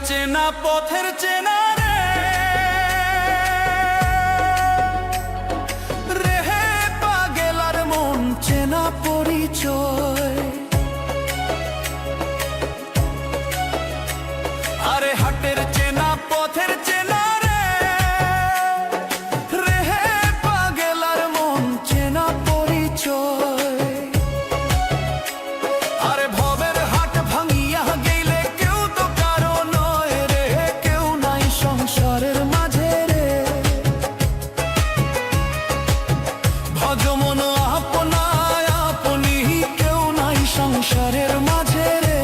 চেনা পথের চেনা রে রেহে পাগেলার মন চেনা পরিচয়। আরে হাটের চেনা পথের চেনা রে রেহে পাগেলার মন চেনা পরিচয়। আরে ভবের হাট ভাঙিয়া গেলে কেউ তো কারো নয় রে, কেউ নাই সংসারের মাঝে রে। ভজ মন আপনায় আপনি, কেউ নাই সংসারের মাঝে রে।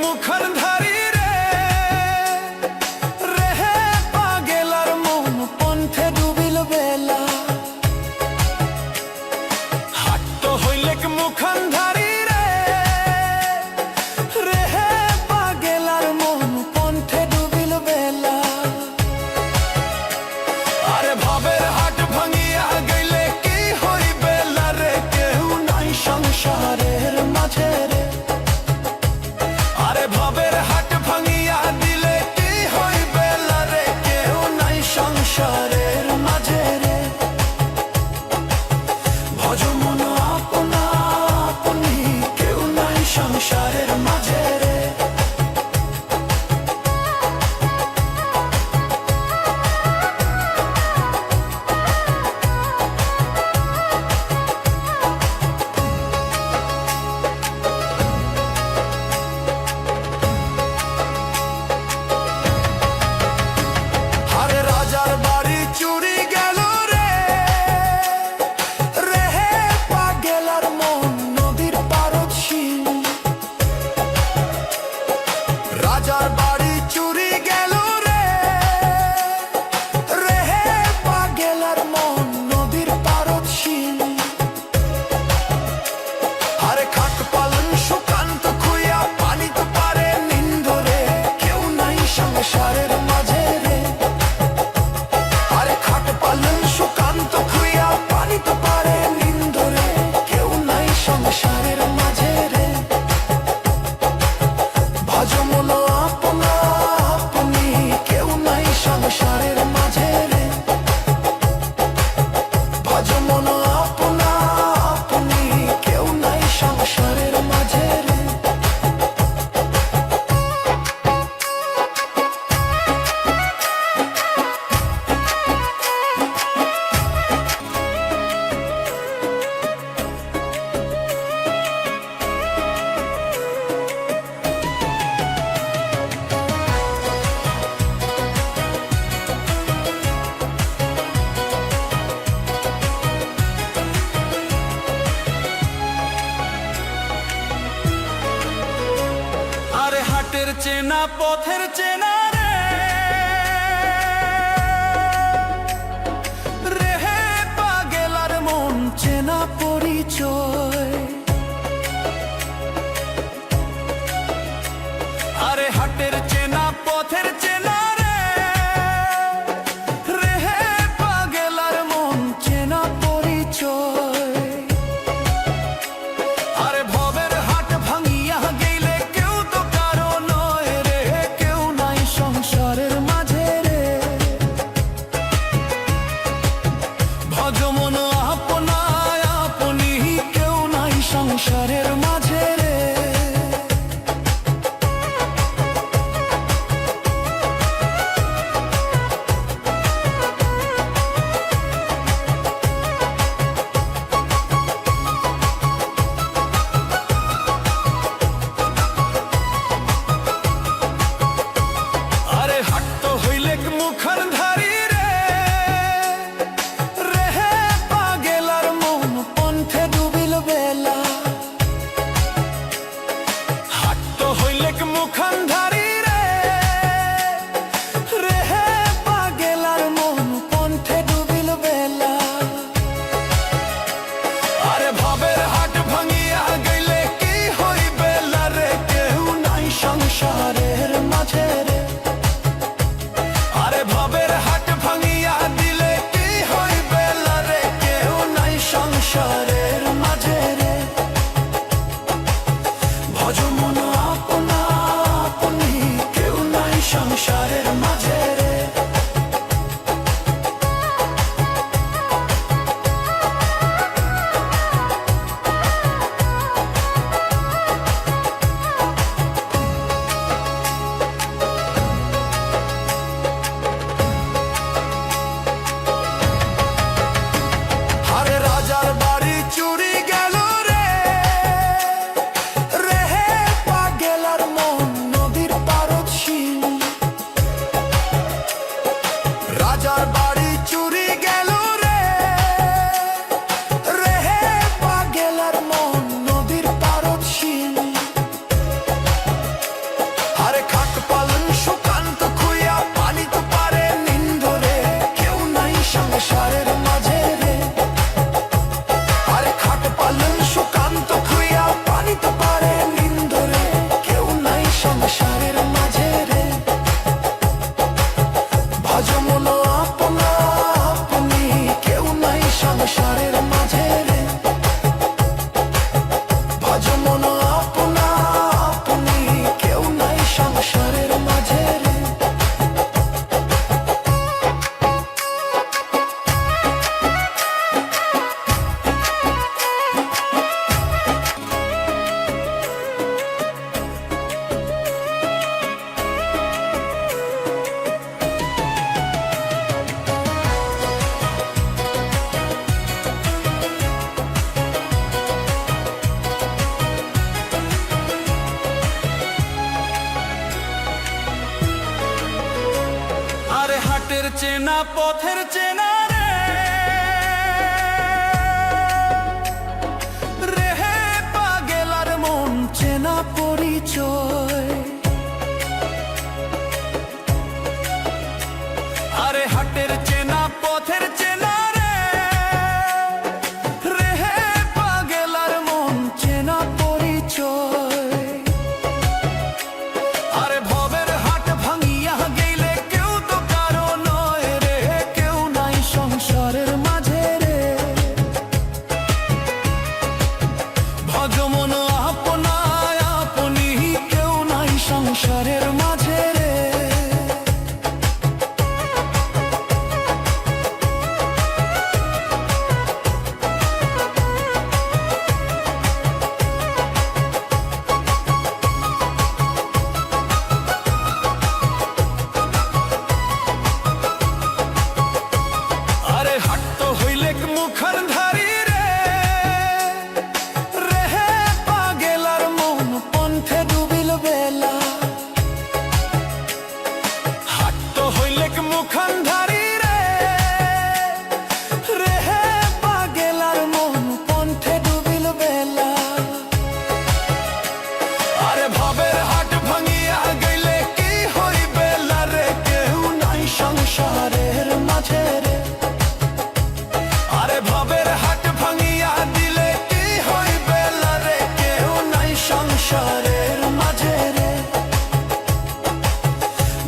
মুখর ধারি রে রেহে পাগেলার মন পন্থে ডুবিল বেলা। হাট হইলেক মুখর ধারি রে রেহে পাগেলার মন পন্থে ডুবিল বেলা। আরে ভাবের হাট ভাঙিয়া গেলে কি হইবে রে, কেউ নাই সংসারের মাঝে রে। ভবের হাট ভাঙিয়া দিলে কি হইবে রে, কেউ নাই সংসারের মাঝে রে। ভজ মন আপনা আপনি, কেউ নাই সংসারের মাঝে রে। চুরি গেল রে রেহে পাগেলার মন নদীর পারদশীল। রাজার বাড়ি চুরি গেল রে রেহে পাগেলার মন নদীর পারদশীল। আরে খাট পালন সুকান্ত খুইয়া পানি তো পারে নিন্দরে, কেউ নাই সংসারের মাঝে রে। পালন সুকান্ত খুইয়া পানি তো পারে নিন্দরে, কেউ নাই সংসারের মাঝে রে। ভজ মন আপনা আপনি, কেউ নাই সংসারের মাঝে রে। ভজ মন আপনা আপনি, কেউ নাই সংসারের মাঝে রে। হাটের চেনা পথের চেনা রে রেহে পাগেলার মন চেনা পরিচয়। আরে হাটের চেনা পথের চেনা রে রেহে পাগেলার মন চেনা পরিচয়। আরে ভবের হাট ভাঙিয়া গেলে কেউ তো কারো নয় রে, কেউ নাই সংসারের মাঝে রে। ভজ মন আপনায় আপনি, কেউ নাই সংসারের মাঝে রে। মুখর ধারি রে রেহে পাগেলার মন পন্থে ডুবিল বেলা। হাট হইলেক মুখর ধারি রে রেহে পাগেলার মন পন্থে ডুবিল বেলা। আরে ভবের হাট ভাঙিয়া গেল রাজার বাড়ি চুরি গেল রে, রেহে পাগেলার মন নদীর পারদ শিল। আরে খাট পালন সুকান্ত খুইয়া পানি তো পারে নিন্দরে, কেউ নাই সংসারের মাঝে রে। আরে খাট পালন সুকান্ত খুইয়া পানি তো পারে নিন্দরে, কেউ নাই সংসারের মাঝে রে। ভজ মন আপনা আপনি, কেউ নাই সংসারের মাঝে রে। ভজ মন আপনা আপনি, কেউ নাই সংসারের মাঝে রে। আরে হাটের চেনা পথের চেনা রে, রেহে পাগেলার মন চেনা পরিচয়। আরে হাটের চেনা পথের চেনা রে, রেহে পাগেলার মন চেনা পরিচয়। আরে ভবের হাট ভাঙিয়া গেলে কেউ তো কারো নয় রে, কেউ নাই সংসারের মাঝে রে। ভজ মন আপনায় আপনি, কেউ নাই সংসারের মাঝে রে। আরে হাট তো হইলে মুখার ধারি রে, রেহে পাগেলার মন পন্থে ডুবিল বেলা। হাট তো হইলে মুখার ধারি রে, রেহে পাগেলার মন পন্থে ডুবিল বেলা। আরে ভবের হাট ভাঙিয়া গেলে কি হইবে রে, কেউ নাই সংসারের মাঝে রে। আরে ভবের হাট ভাঙিয়া দিলে কি হইবে রে, কেউ নাই সংসারের মাঝে রে।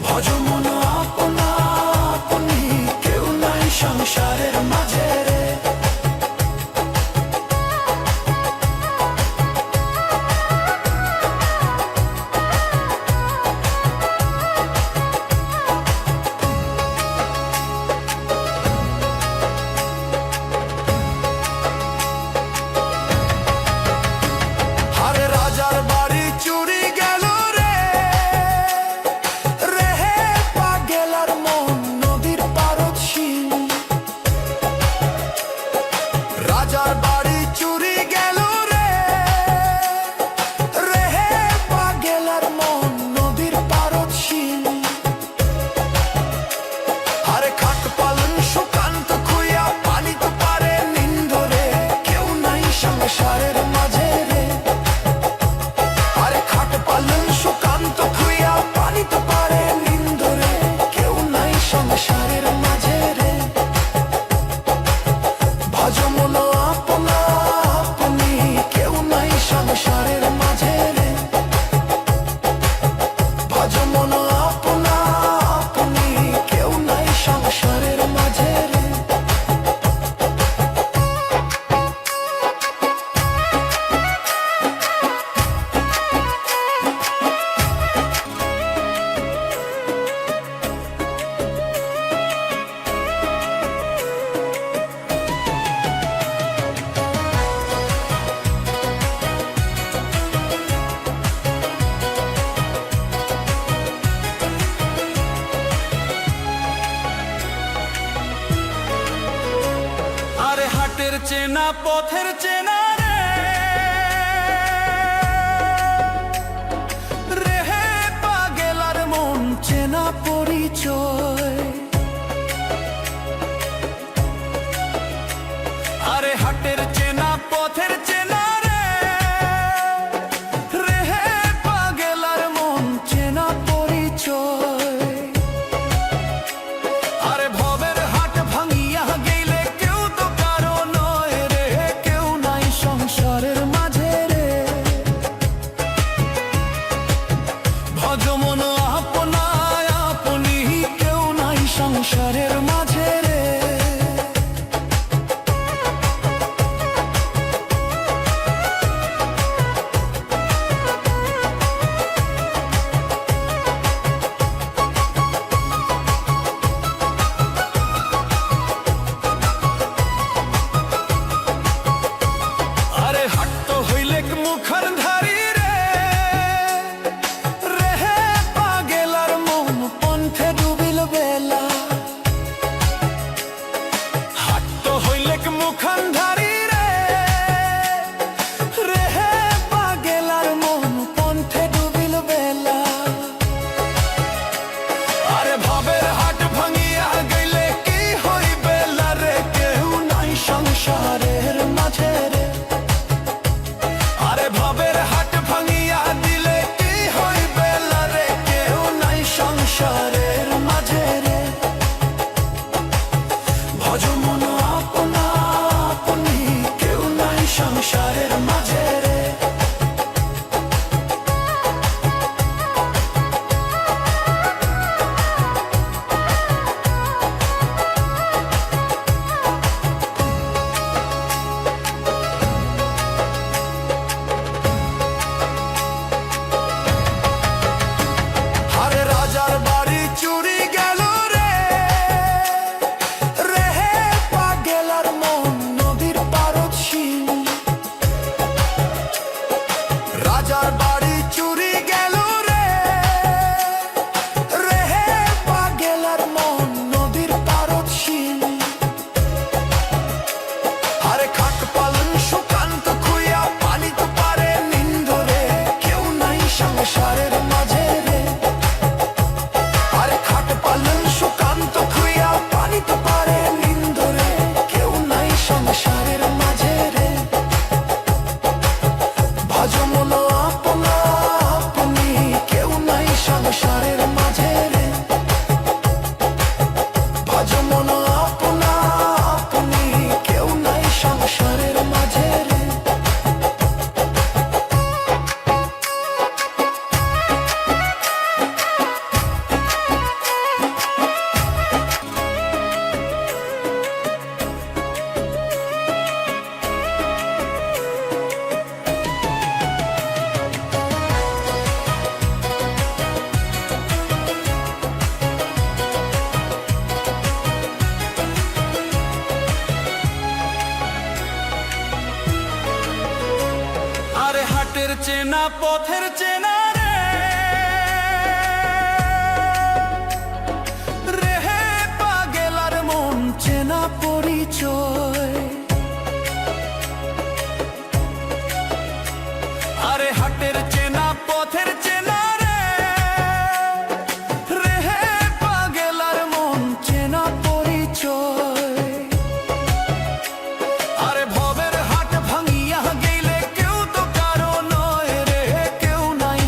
ভজ মন আপনা আপনি, কেউ নাই সংসারের মাঝে রে। আরে রাজার বাড়ি চুরি গেল রে, রেহে পাগেলার মন নদীর পারদ শিল। রাজার বাড়ি চুরি গেল রে, রেহে পাগেলার মন নদীর পারদ শিল। আরে খাট পালন সুকান্ত খুইয়া পানি তো পারে নিন্দরে, কেউ নাই সংসারের মাঝে রে। আরে খাট পালন সুকান্ত খুইয়া পানি তো পারে নিন্দরে, কেউ নাই সংসারের মাঝে রে। ভজ মন আপনা আপনি, কেউ নাই সংসারের মাঝে রে। ভজ মন আপনা আপনি, কেউ নাই সংসারের মাঝে রে। হাটের চেনা পথের চেনা রে, রেহে পাগেলার মন চেনা পরিচয়। সংসারের মাঝে রে। আরে হাট্ট হইলে মুখর ধারি রে, রেহে পাগেলার মন পন্থে ডুবিল বেলা। হাট্ট হইলে মুখর ধারি রে, রেহে পাগেলার মন পন্থে ডুবিল বেলা। আরে ভাবের হাট ভাঙিয়া গেলে কি হইবে রে, কেউ নাই সংসারের মাঝে রে। আরে ভাবের হাট ভাঙিয়া দিলে কি হইবে রে, কেউ নাই সংসারের মাঝে রে। ভজ মন আপনা আপনি, কেউ নাই সংসারের মাঝে রে। আরে রাজার বাড়ি চুরি গেল রে, রেহে পাগেলার মন নদীর পারদ শিল। রাজার বাড়ি চুরি গেল রে, রেহে পাগেলার মন নদীর পারদ শিল। আরে খাট পালন সুকান্ত খুইয়া পানি তো পারে নিন্দরে কেউ নাই সংসারের মাঝে রে। আরে খাট পালন সুকান্ত খুইয়া পানি তো পারে নিন্দরে কেউ নাই সংসারের মাঝে রে। ভজ মন আপনা আপনি, কেউ নাই সংসারের মাঝে রে। ভজ মন আপনা আপনি, কেউ নাই সংসারের মাঝে রে। আরে হাটের চেনা পথের চেনা রে, রেহে পাগেলার মন চেনা পরিচয়। আরে হাটের চেনা পথের চেনা রে, রেহে পাগেলার মন চেনা পরিচয়। আরে ভবের হাট ভাঙিয়া গেলে কেউ তো কারো নয় রে, কেউ নাই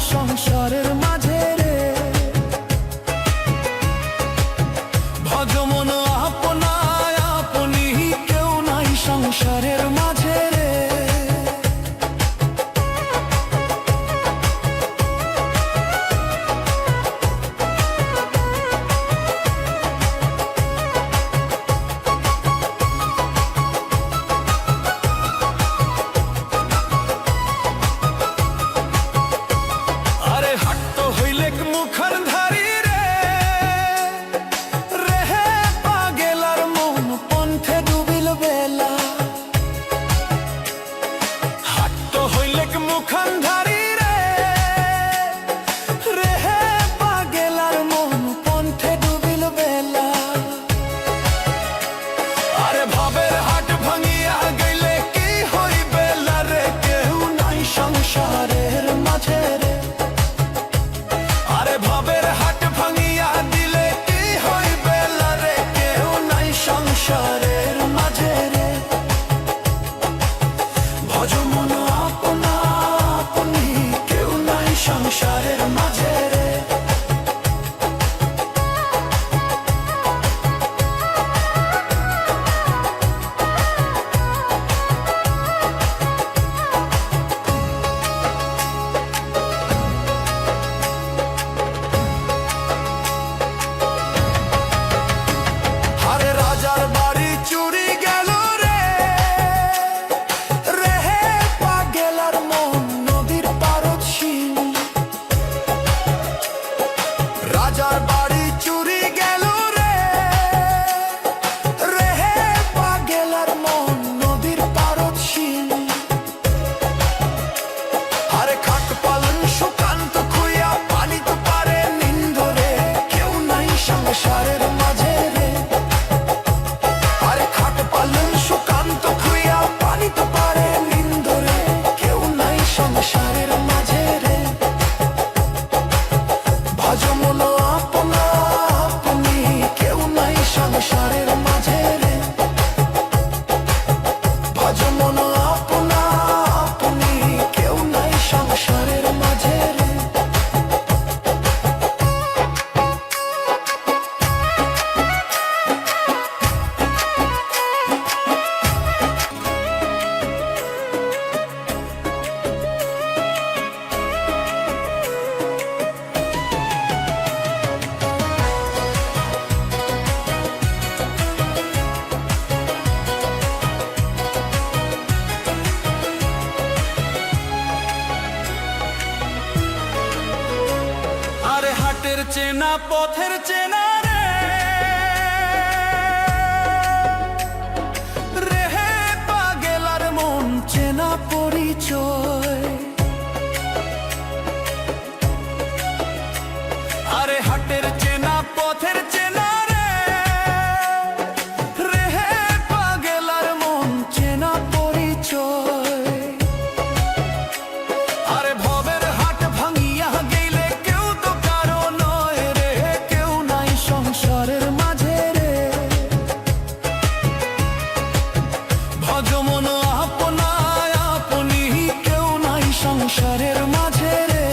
চেনা পথের চেনা রে রেহে পাগেলার মন চেনা পরিচয়। আরে হাটের চেনা পথের চেনা রে রেহে পাগেলার মন চেনা পরিচয়। আরে ভবের হাট ভাঙিয়া গেলে কেউ তো কারো নয় রে কেউ নাই সংসারের মাঝে রে ভজমন আপনায় আপনি কেউ নাই সংসারের মাঝে রে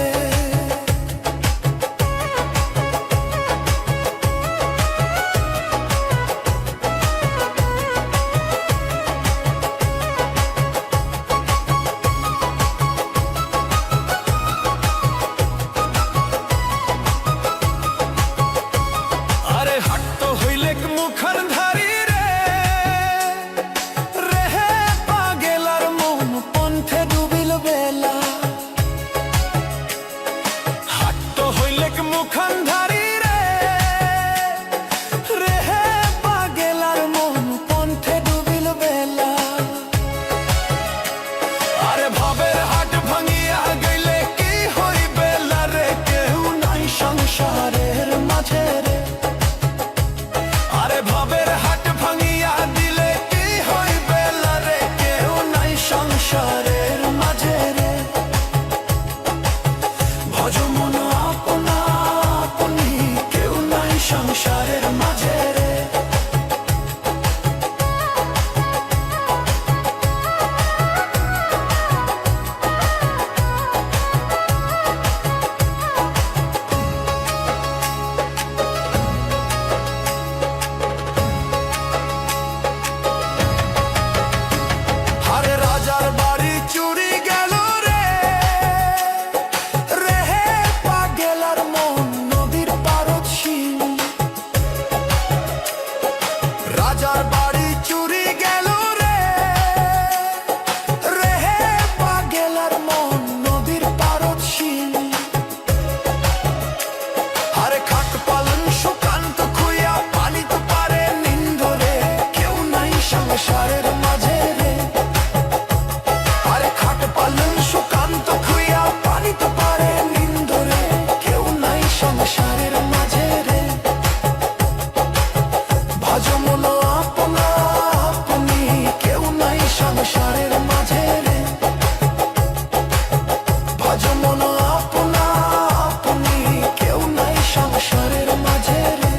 আরে হাট তো হইলে মুখার ধারি রে রেহে পাগেলার মন পন্থে ডুবিল বেলা। হাট তো হইলে মুখার ধারি রে রেহে পাগেলার মন পন্থে ডুবিল বেলা। আরে ভবের হাট ভাঙিয়া গেলে কি হইবে রে কেউ নাই সংসারের মাঝে রে আরে ভবের হাট ভাঙিয়া দিলে কি হইবে রে কেউ নাই সংসারের মাঝে রে ভজমন আপনা আপনি কেউ নাই সংসারের মাঝে রে আরে রাজার বাড়ি চুরি গেল রে রেহে পাগেলার মন নদীর পারদ শিল। রাজার বাড়ি চুরি গেল রে রেহে পাগেলার মন নদীর পারদ শিল। আরে খাট পালন সুকান্ত খুইয়া পানি তো পারে নিন্দরে কেউ নাই সংসারের মাঝে রে আরে খাট পালন সুকান্ত খুইয়া পানি তো পারে নিন্দরে কেউ নাই সংসারের মাঝে রে ভজমন আপনা আপনি কেউ নাই সংসারের মাঝে রে ভজমন আপনা আপনি কেউ নাই সংসারের মাঝে রে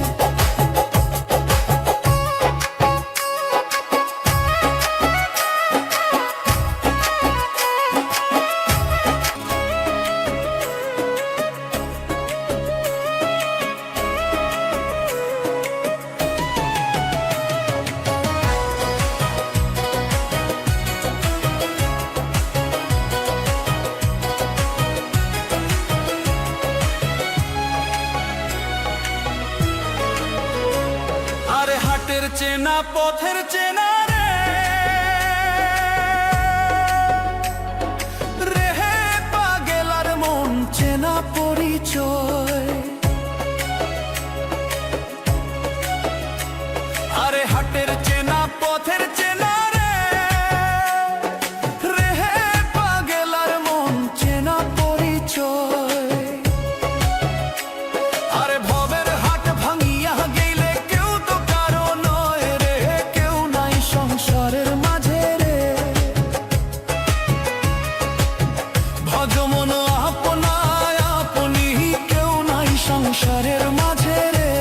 আরে হাটের চেনা পথের চেনা রে রেহে পাগেলার মন চেনা পরিচয়। আরে হাটের চেনা পথের চেনা রে রেহে পাগেলার মন চেনা পরিচয়। আরে ভবের হাট ভাঙিয়া গেলে কেউ তো কারো নয় রে কেউ নাই সংসারের মাঝে রে ভজমন আপনায় আপনি কেউ নাই সংসারের মাঝে রে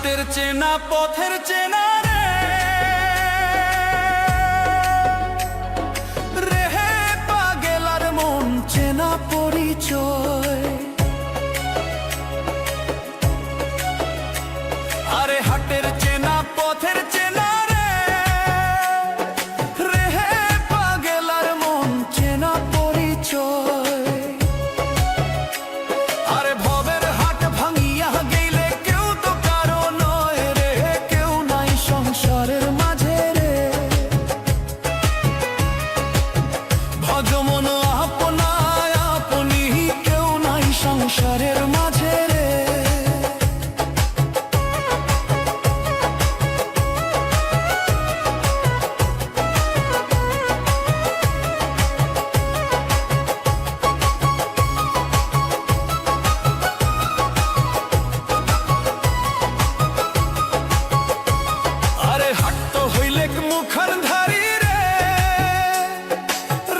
হাটের চেনা পথের চেনা রেহে পাগেলার মন চেনা পরিচয়। আরে হাটের চেনা পথের চেনা রেহে পাগেলার মন চেনা পরিচয়। আরে ভবের হাট ভাঙিয়া গেলে কেউ তো কারো নয় রে, কেউ নাই সংসারের মাঝে রে। ভজ মন আপনায় আপনি কেউ নাই সংসারের মাঝে রে। আরে হাট তো হইলে মুখান ধারি রে,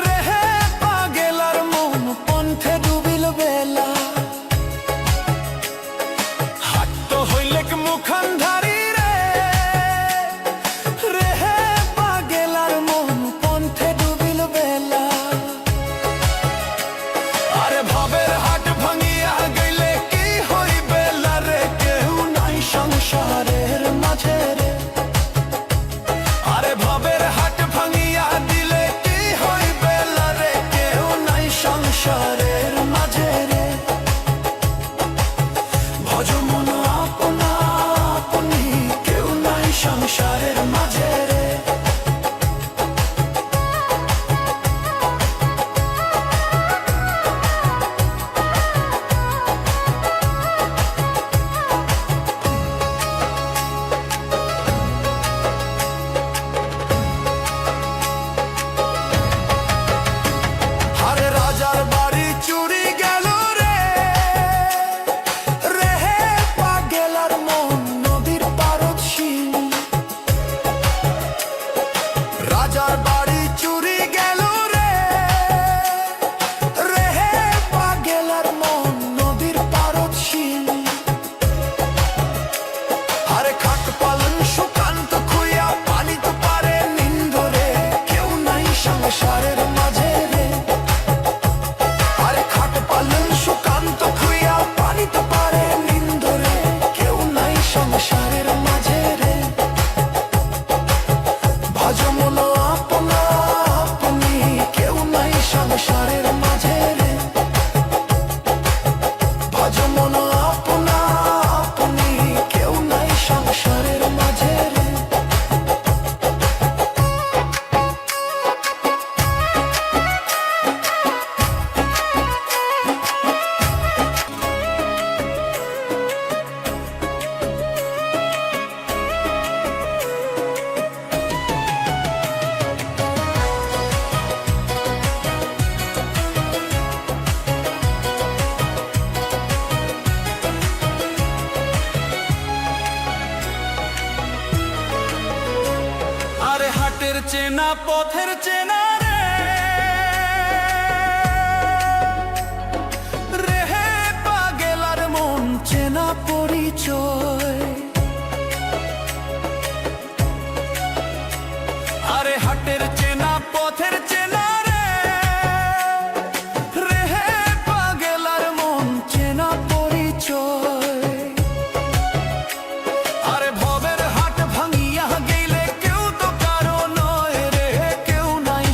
রেহে পাগেলার মন পন্থে ডুবিল বেলা। হাট তো হইলে মুখান ধারি রে, রেহে পাগেলার মন পন্থে ডুবিল বেলা। আরে ভবের হাট ভাঙিয়া গেলে কি হইবে রে, কেউ নাই সংসারের মাঝে রে। আরে ভবের হাট ভাঙিয়া দিলে কি হইবে রে, কেউ নাই সংসারের মাঝে রে। ভজ মন আপনা আপনি কেউ নাই সংসারের মাঝে রে। আরে রাজার বাড়ি চুরি গেল রে, রেহে পাগেলার মন নদীর পারদ শিল। রাজার বাড়ি চুরি গেল রে, রেহে পাগেলার মন নদীর পারদ শিল। আরে খাট পালন সুকান্ত খুইয়া পানি তো পারে নিন্দরে, কেউ নাই সংসারের মাঝে রে। আরে খাট পালন সুকান্ত খুইয়া পানি তো পারে নিন্দরে, কেউ নাই সংসারের মাঝে রে। ভজ মন আপনা আপনি কেউ নাই সংসারের মাঝে রে। ভজ মন আপনা আপনি কেউ নাই সংসারের মাঝে রে। আরে হাটের চেনা পথের চেনা রেহে পাগেলার মন চেনা পরিচয়। আরে হাটের চেনা পথের চেনা রেহে পাগেলার মন চেনা পরিচয়। আরে ভবের হাট ভাঙিয়া গেলে কেউ তো কারো নয় রে, কেউ নাই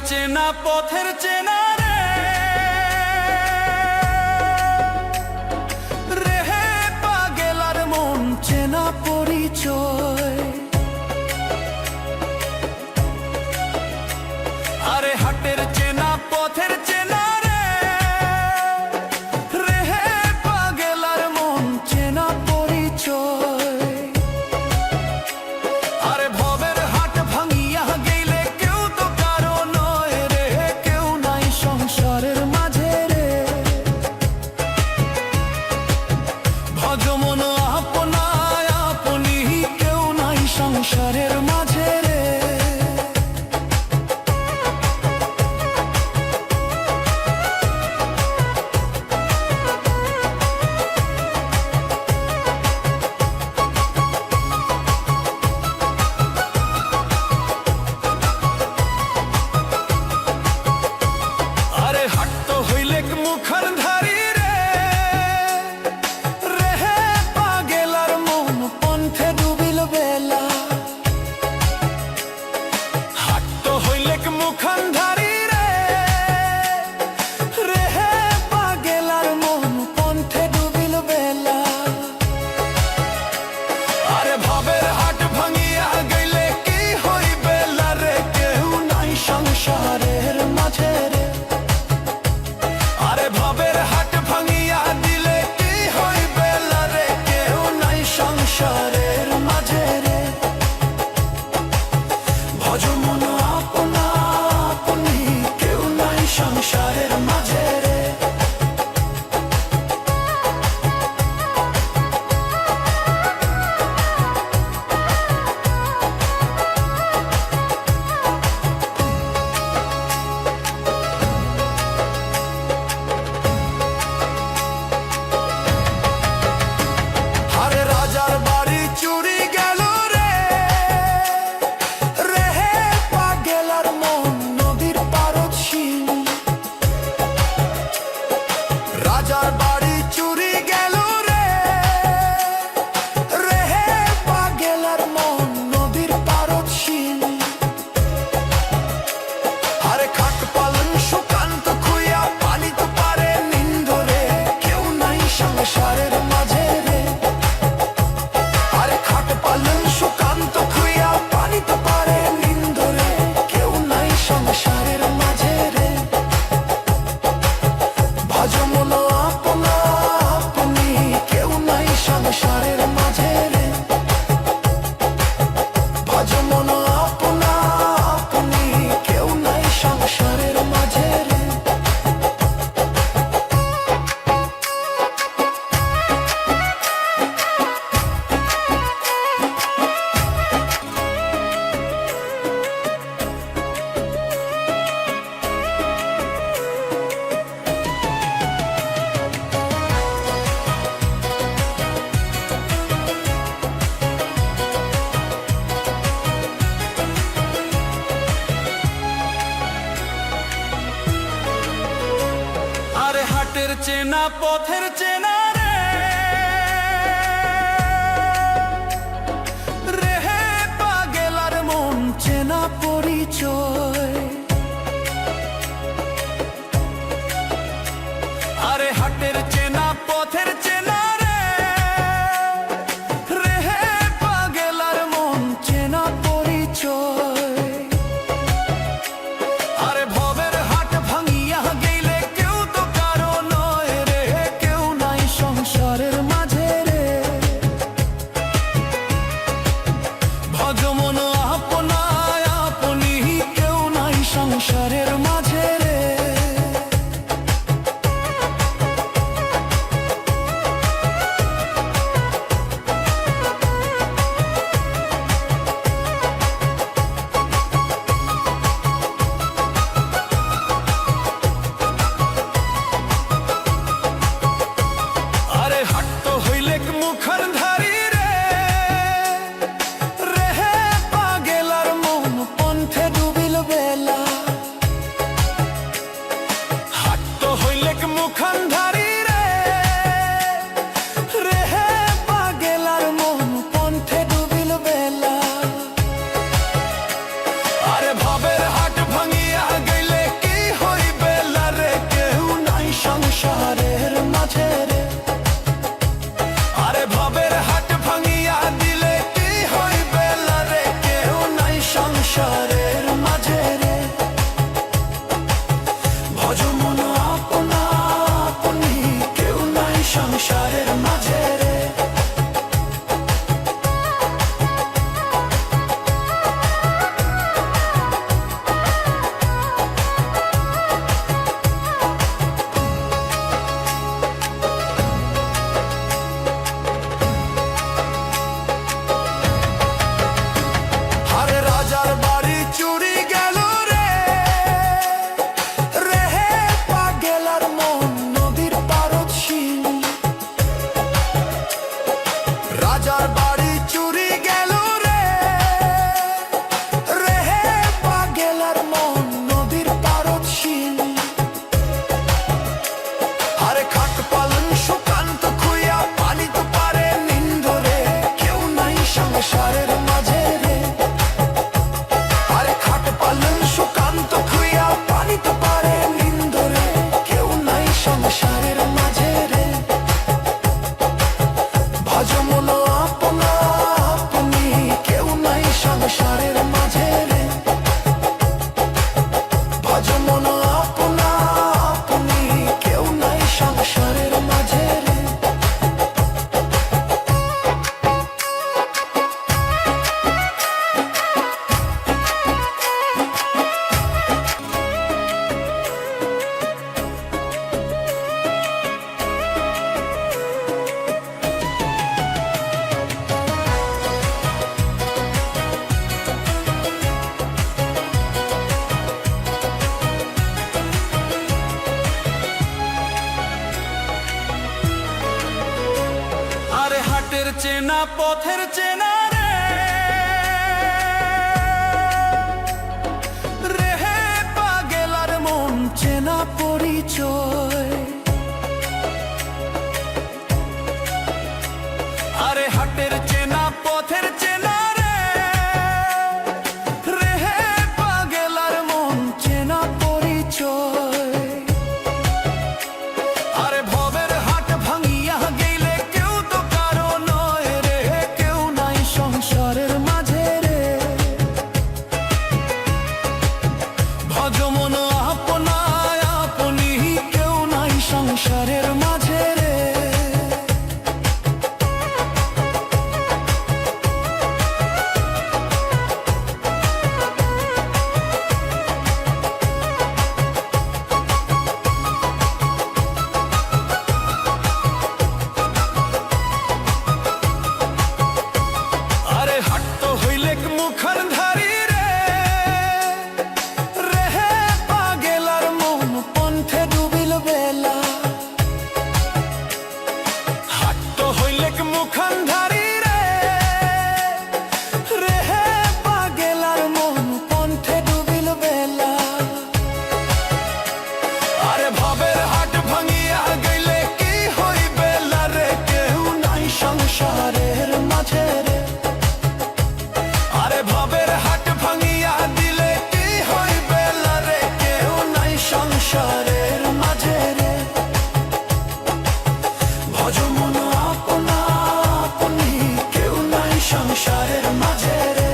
চেনা পথের চেনা রে হে পাগেলার মন চেনা পরিচয়। আরে হাটের চেনা পথের চেনা রে হে পাগেলার মন চেনা পরিচয়। আরে ভবের হাট ভাঙিয়া গেলে কেউ তো কারো নয় রে, কেউ নাই সংসারের মাঝে রে, ভজ মন আপনায় আপনি কেউ নাই সংসারের মাঝে রে। আরে হাট তো হইলে মুখার ধারি রে রে হে পাগেলার মন পন্থে ডুবিল বেলা। হাট তো হইলে মুখার ধারি রে রে হে পাগেলার মন পন্থে ডুবিল বেলা। আরে ভবের হাট ভাঙিয়া গেলে কি হইবে রে, কেউ নাই সংসারের মাঝে রে, আরে ভবের হাট ভাঙিয়া দিলে কি হইবে রে, কেউ নাই সংসারের মাঝে রে। ভজ মন আপনা আপনি কেউ নাই সংসারের মাঝে রে। আরে রাজার বাড়ি চুরি গেল রে রে হে পাগেলার মন নদীর পারদ শিল। রাজার বাড়ি চুরি গেল রে রে হে পাগেলার মন নদীর পারদ শিল। আরে খাট পালন সুকান্ত খুইয়া পানি তো পারে নিন্দরে কেউ নাই সংসারের মাঝে রে, আরে খাট পালন সুকান্ত খুইয়া পানি তো পারে নিন্দরে কেউ নাই সংসারের মাঝে রে। ভজ মন আপনা আপনি কেউ নাই সংসারের মাঝে রে। ভজ মন আপনা আপনি কেউ নাই সংসারের মাঝে রে। আরে হাটের চেনা পথের চেনা রে হে পাগেলার মন চেনা পরিচয়। আরে হাটের চেনা পথের চেনা রে হে পাগেলার মন চেনা পরিচয়। আরে ভবের হাট ভাঙিয়া গেলে কেউ তো কারো নয় রে, কেউ নাই সংসারের মাঝে রে, ভজ মন আপনায় আপনি কেউ নাই সংসারের মাঝে রে। আরে হাট তো হইলে মুখার ধারি রে হে পাগেলার মন পন্থে ডুবিল বেলা। হাট তো হইলে মুখার ধারি রে হে পাগেলার মন পন্থে ডুবিল বেলা। আরে ভবের হাট ভাঙিয়া গেলে চেনা পথের চেনা রে রেহে পাগেলার মন চেনা পরিচয়। আরে হাটের চেনা পথের চেনা রে রেহে পাগেলার মন চেনা পরিচয়। আরে ভবের হাট ভাঙিয়া গেলে কেউ তো কারো নয় রে কেউ নাই সংসারের মাঝে রে ভজমন আপনায় আপনি কেউ নাই সংসারের মাঝে রে। আরে হাট তো হইলে মুখার ধারি রে রেহে পাগেলার মন পন্থে ডুবিল বেলা। হাট তো হইলে মুখার ধারি রে রেহে পাগেলার মন পন্থে ডুবিল বেলা। আরে ভবের হাট ভাঙিয়া গেলে কি হইবে রে কেউ নাই সংসারের মাঝে রে আরে ভবের হাট ভাঙিয়া দিলে কি হইবে রে কেউ নাই সংসারের মাঝে রে। ভজমন আপনা আপনি কেউ নাই সংসারের মাঝে রে।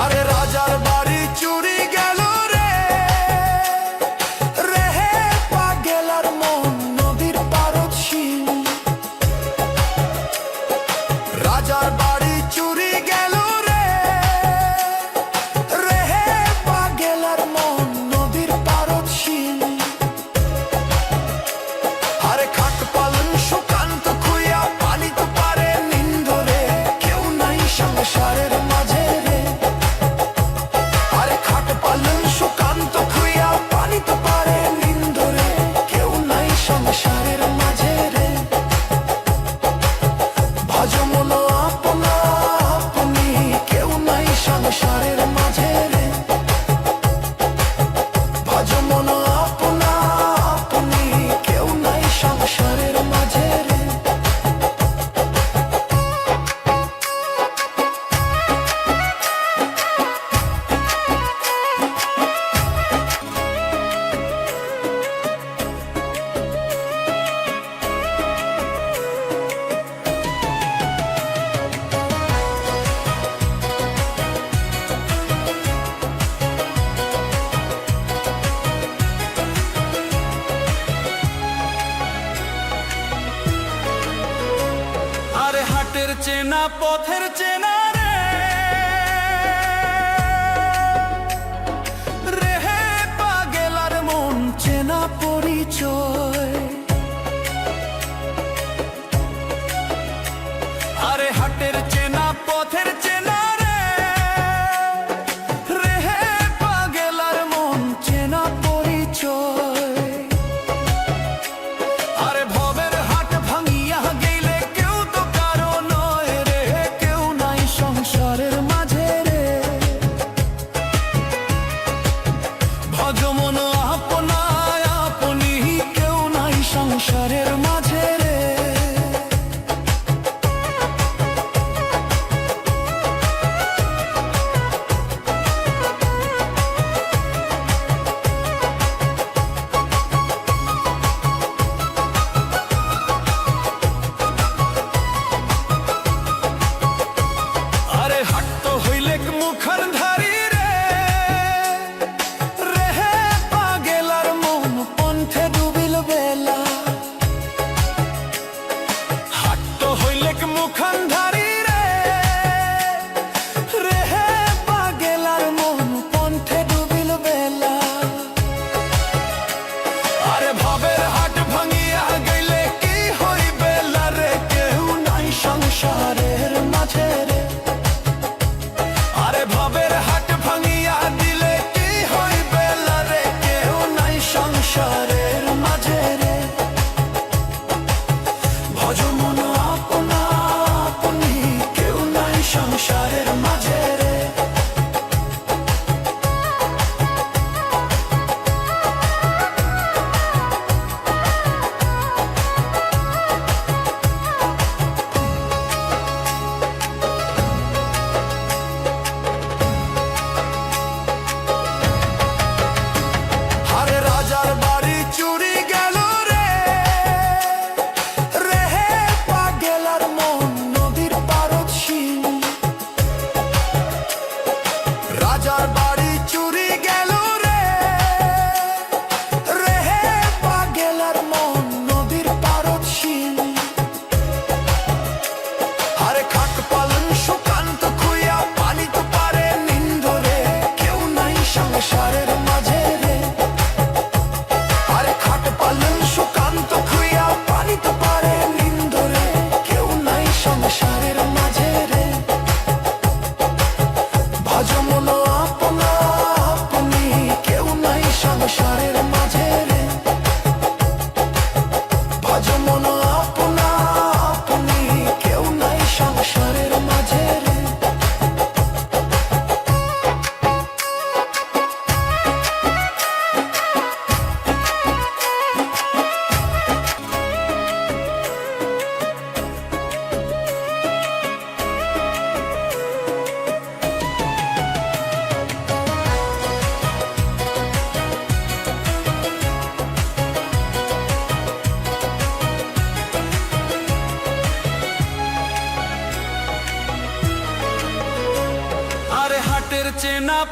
আরে রাজার বাড়ি চুরি গেল রে রেহে পাগেলার মন নদীর পারদশীল। রাজার বাড়ি চুরি গেল রে রেহে পাগেলার মন নদীর পারদশীল। আরে খাট পালন সুকান্ত খুইয়া পানি তো পারে নিন্দরে কেউ নাই সংসারের মাঝে রে। আরে খাট পালন সুকান্ত খুইয়া পানি তো পারে নিন্দরে কেউ নাই সংসারের মাঝে রে। ভজমন আপনা আপনি কেউ নাই সংসারের মাঝে রে। ভজমন আপনা আপনি কেউ নাই সংসারের মাঝে রে। আরে হাটের চেনা পথের চেনা রে রেহে পাগেলার মন চেনা পরিচয়। আরে হাটের চেনা পথের চেনা রে রেহে পাগেলার মন চেনা পরিচয়। আরে ভবের হাট ভাঙিয়া গেলে কেউ তো কারো নয় রে কেউ নাই সংসারের মাঝে রে ভজমন আপনায় আপনি কেউ নাই সংসারের মাঝে রে। আরে হাট তো হইলে মুখার ধারি রে রেহে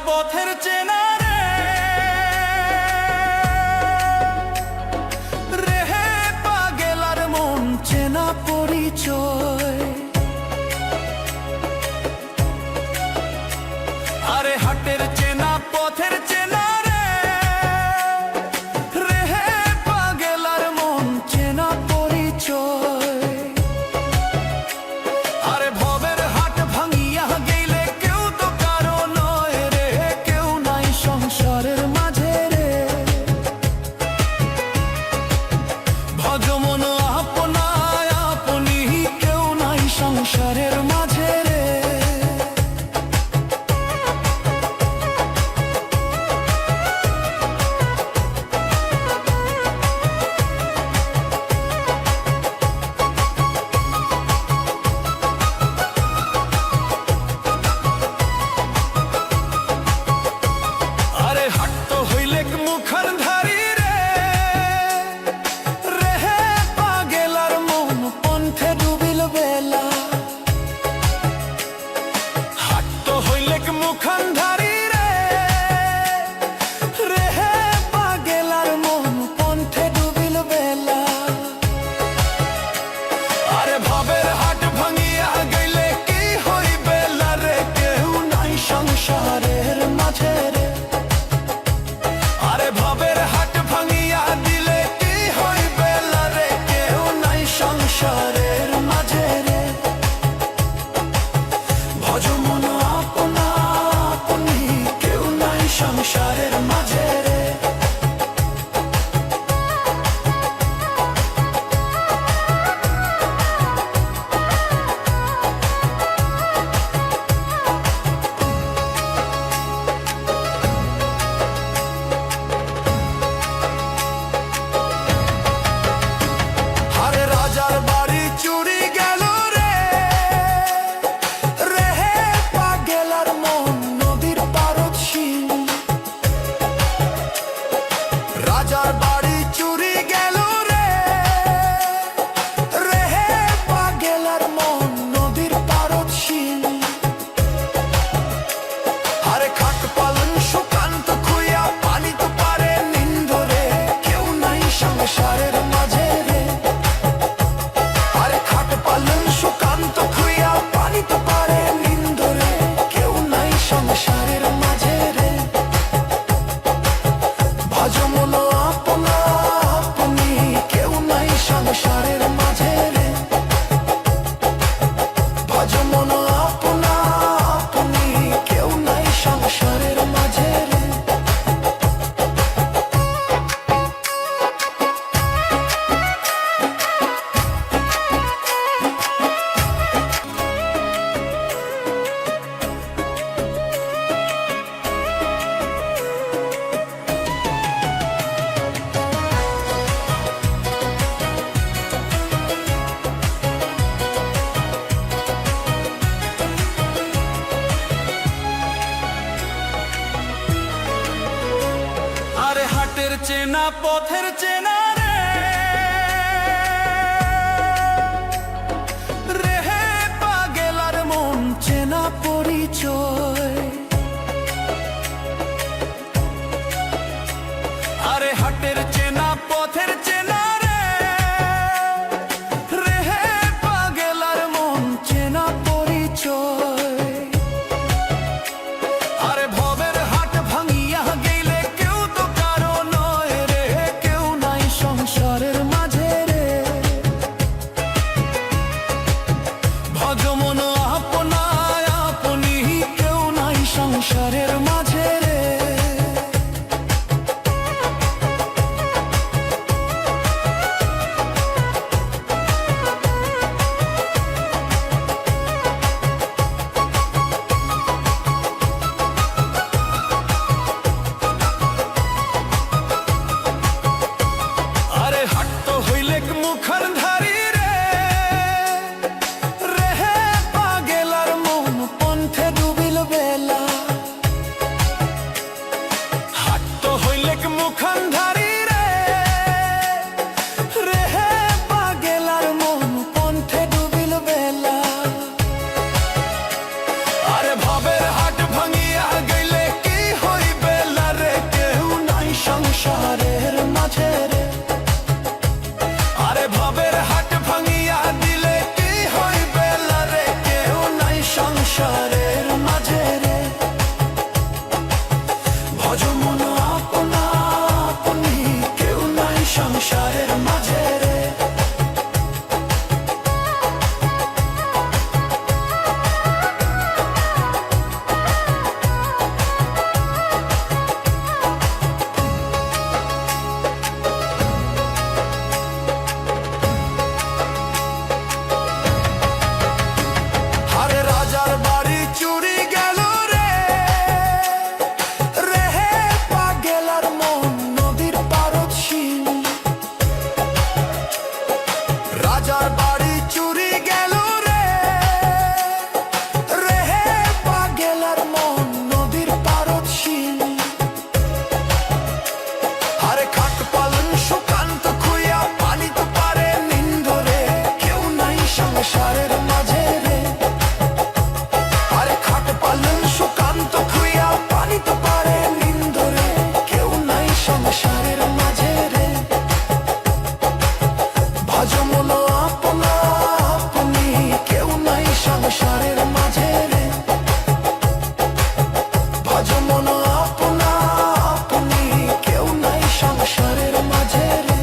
পথের চেনা রে রেহে পাগেলার মন চেনা পরিচয়। আরে হাটের চেনা পথের চেনা রে রেহে পাগেলার মন চেনা পরিচয়। আরে ভবের হাট ভাঙিয়া গেলে কেউ তো কারো নয় রে কেউ নাই সংসারের মাঝে রে ভজ মন আপনায় আপনি কেউ নাই সংসারের মাঝে রে আরে হাট তো হইলে মুখার ধারি রে রেহে পাগেলার মন পন্থে ডুবিল বেলা। হাট তো হইলে মুখান ধারি রে রেহে পাগেলার মন পন্থে ডুবিল বেলা। আরে ভবের হাট ভাঙিয়া গেলে কি হইবে রে কেউ নাই সংসারের মাঝে রে আরে ভবের হাট ভাঙিয়া দিলে কি হইবে রে কেউ নাই সংসারের মাঝে রে ভজ মন আপনা আপনি কেউ নাই সংসারের মাঝে রে আরে রাজার বাড়ি চুরি গেল রে রেহে পাগেলার মন নদীর পারদ শিল। রাজার বাড়ি চুরি গেল রে রেহে পাগেলার মন নদীর পারদ শিল। আরে খাট পালন সুকান্ত খুইয়া পানি তো পারে নিন্দরে কেউ নাই সংসারের মাঝে রে আরে খাট পালন সুকান্ত খুইয়া পানি তো পারে নিন্দরে কেউ নাই সংসারের মাঝে রে ভজ মন আপনা আপনি কেউ নাই সংসারের মাঝে রে ভজ মন আপনা আপনি কেউ নাই সংসারের মাঝে রে আরে হাটের চেনা পথের চেনা রে রেহে পাগেলার মন চেনা পরিচয়। আরে হাটের চেনা পথের চেনা রে রেহে পাগেলার মন চেনা পরিচয়। আরে ভবের হাট ভাঙিয়া গেলে কেউ তো কারো নয় রে কেউ নাই সংসারের মাঝে রে ভজ মন আপনায় আপনি কেউ নাই সংসারের মাঝে রে আরে হাট তো হইলে মুখার ধারি রে রেহে পাগেলার মন পন্থে ডুবিল বেলা। হাট তো হইলে মুখান ধারি রে রেহে পাগেলার মন পন্থে ডুবিল বেলা। আরে ভবের হাট ভাঙিয়া গেলে কি সংসারের মাঝে রে। আরে ভবের হাট ভাঙিয়া দিলে কি হইবে লারে, কেউ নাই সংসারের মাঝে রে। ভজ মন আপনা আপনি, কেউ নাই সংসারের মাঝে রে। আরে রাজার বাড়ি চুরি গেল রে, রেহে পাগেলার মন নদীর পারদ শিল। রাজার বাড়ি চুরি গেল রে, রেহে পাগেলার মন নদীর পারদ শিল। আরে খাট পালন সুকান্ত খুইয়া পানি তো পারে নিন্দরে, কেউ নাই সংসারের মাঝে রে। আরে খাট পালন সুকান্ত খুইয়া পানি তো পারে নিন্দরে, কেউ নাই সংসারের মাঝে রে। ভজ মন আপনা আপনি, কেউ নাই সংসারের মাঝে রে। ভজ মন আপনা আপনি, কেউ নাই সংসারের মাঝে রে।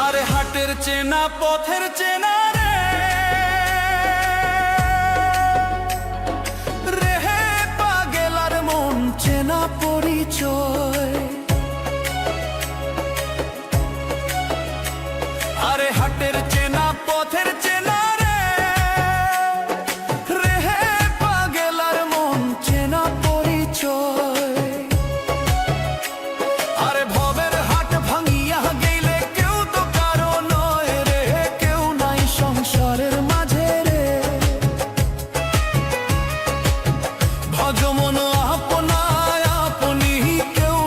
আরে হাটের চেনা পথের চেনা রে, রেহে পাগেলার মন চেনা পরিচয়। আরে হাটের চেনা পথের চেনা রে, রেহে পাগেলার মন চেনা পরিচয়। আরে ভবের হাট ভাঙিয়া গেলে কেউ তো কারো নয় রে, কেউ নাই সংসারের মাঝে রে। ভজ মন আপনা আপনি, কেউ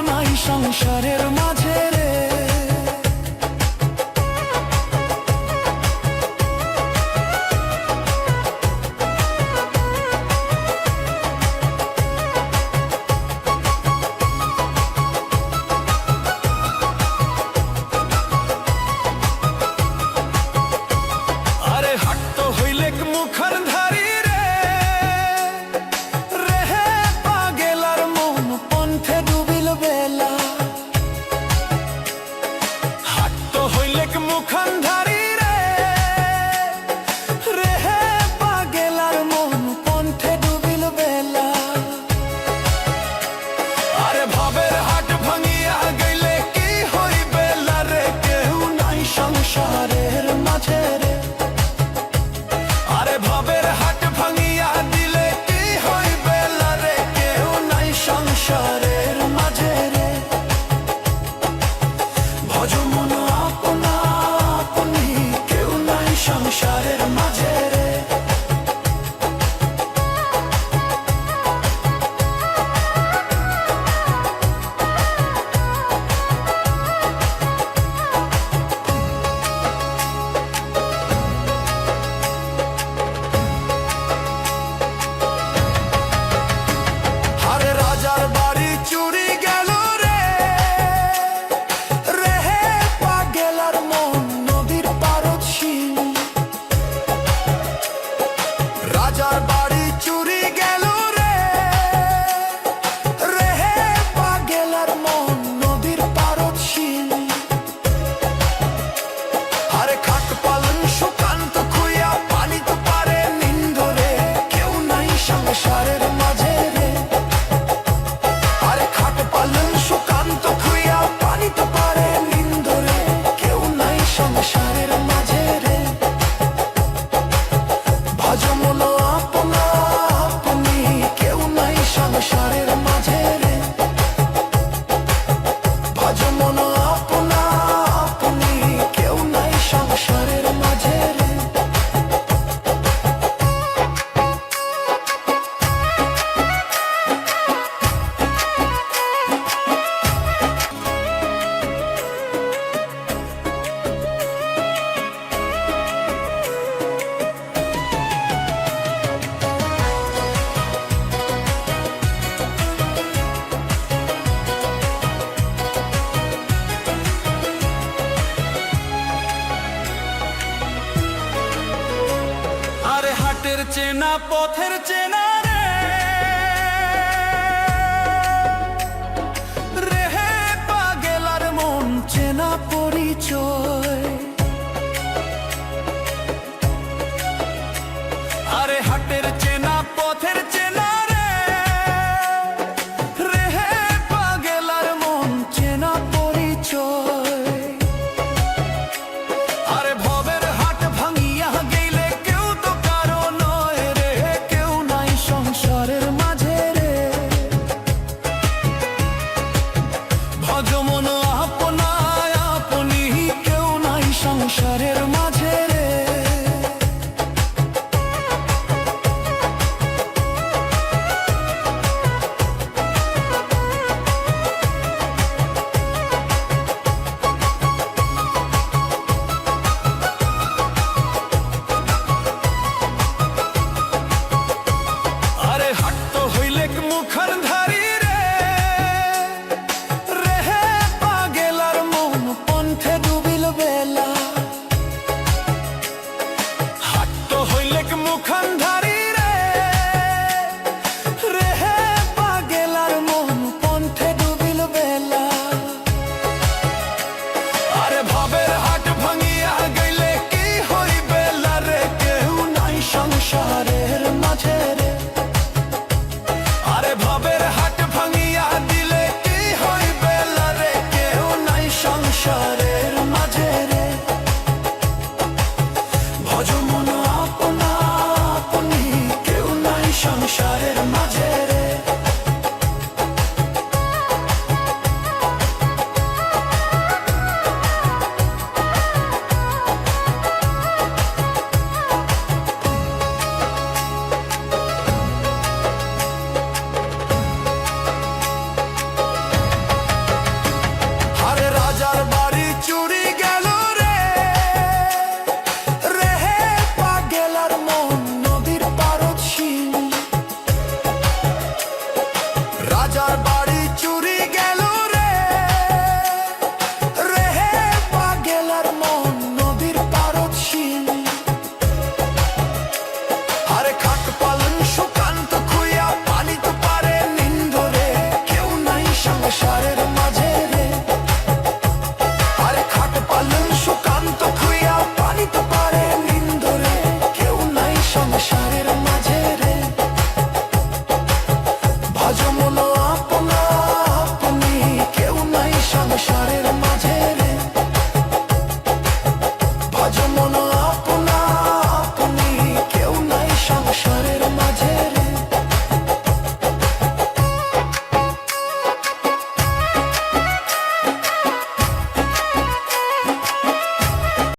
পথের চেনা রে রেহে পাগেলার মন চেনা পরিচয়। আরে হাটের চেনা পথের চেনা রে রেহে পাগেলার মন চেনা পরিচয়। আরে ভবের হাট ভাঙিয়া গেলে কেউ তো কারো নয় রে কেউ নাই সংসারের মাঝে রে ভজম